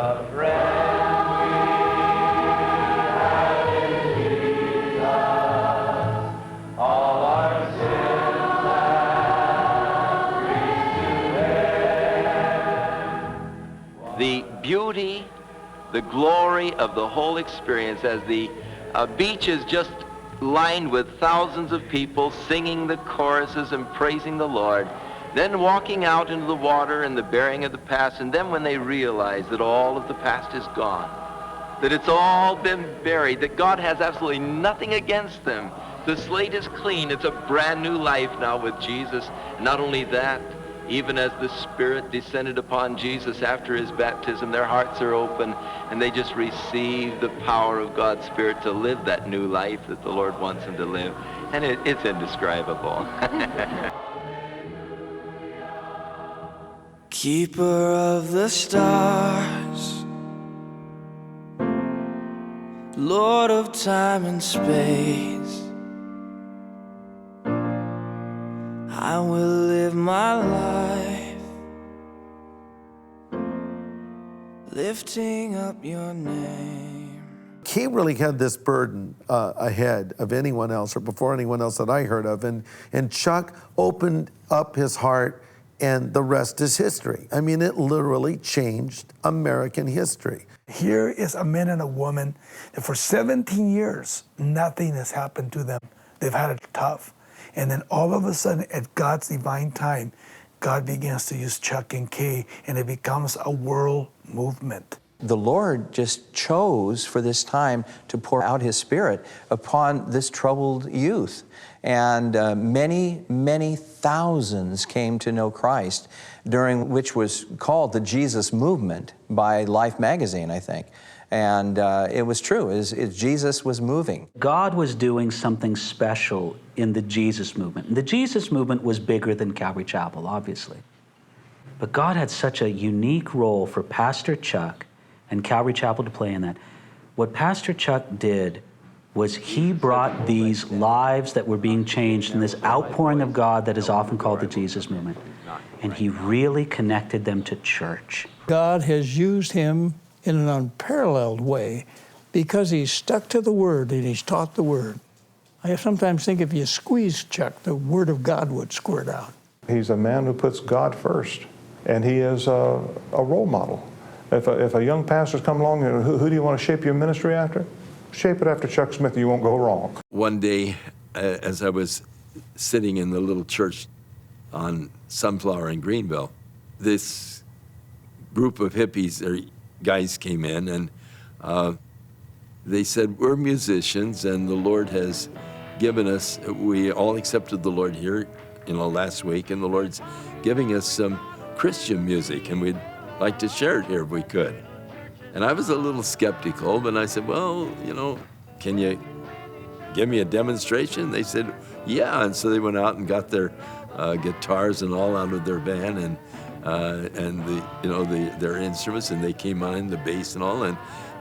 a friend we have in Jesus. All our sins and griefs to bear. The beauty, the glory of the whole experience as the beach is just lined with thousands of people singing the choruses and praising the Lord, then walking out into the water and the burying of the past, and then when they realize that all of the past is gone, that it's all been buried, that God has absolutely nothing against them. The slate is clean. It's a brand new life now with Jesus. And not only that, even as the Spirit descended upon Jesus after his baptism, their hearts are open and they just receive the power of God's Spirit to live that new life that the Lord wants them to live. And it's indescribable. Keeper of the stars, Lord of time and space, I will live my life lifting up your name. He really had this burden ahead of anyone else or before anyone else that I heard of, and Chuck opened up his heart, and the rest is history. I mean, it literally changed American history. Here is a man and a woman that for 17 years, nothing has happened to them. They've had it tough. And then all of a sudden, at God's divine time, God begins to use Chuck and Kay, and it becomes a world movement. The Lord just chose for this time to pour out his Spirit upon this troubled youth. And many, many thousands came to know Christ, during which was called the Jesus Movement by Life magazine, I think. And it was true, Jesus was moving. God was doing something special in the Jesus Movement. The Jesus Movement was bigger than Calvary Chapel, obviously. But God had such a unique role for Pastor Chuck and Calvary Chapel to play in that. What Pastor Chuck did was he brought these lives that were being changed in this outpouring of God that is often called the Jesus Movement, and he really connected them to church. God has used him in an unparalleled way because he's stuck to the Word and he's taught the Word. I sometimes think if you squeeze Chuck, the Word of God would squirt out. He's a man who puts God first, and he is a role model. If a young pastor's come along, who do you want to shape your ministry after? Shape it after Chuck Smith, you won't go wrong. One day, as I was sitting in the little church on Sunflower in Greenville, this group of hippies or guys came in, and they said, we're musicians, and the Lord has given us, we all accepted the Lord here, last week, and the Lord's giving us some Christian music, and we'd like to share it here if we could. And I was a little skeptical, but I said, well, can you give me a demonstration? They said, yeah. And so they went out and got their guitars and all out of their van, and their instruments, and they came on, the bass and all,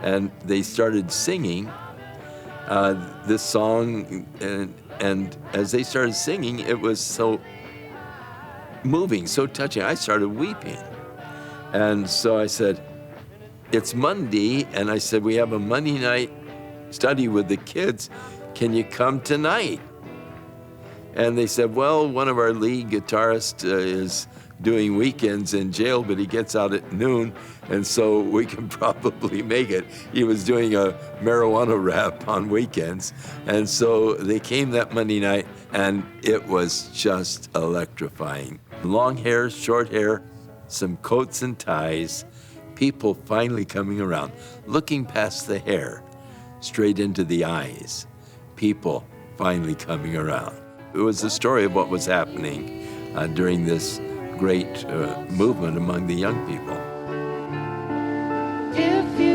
and they started singing this song, and as they started singing, it was so moving, so touching. I started weeping. And so I said, it's Monday, and I said, we have a Monday night study with the kids. Can you come tonight? And they said, well, one of our lead guitarists is doing weekends in jail, but he gets out at noon, and so we can probably make it. He was doing a marijuana rap on weekends, and so they came that Monday night, and it was just electrifying. Long hair, short hair, some coats and ties, people finally coming around, looking past the hair, straight into the eyes, people finally coming around. It was the story of what was happening during this great movement among the young people. If you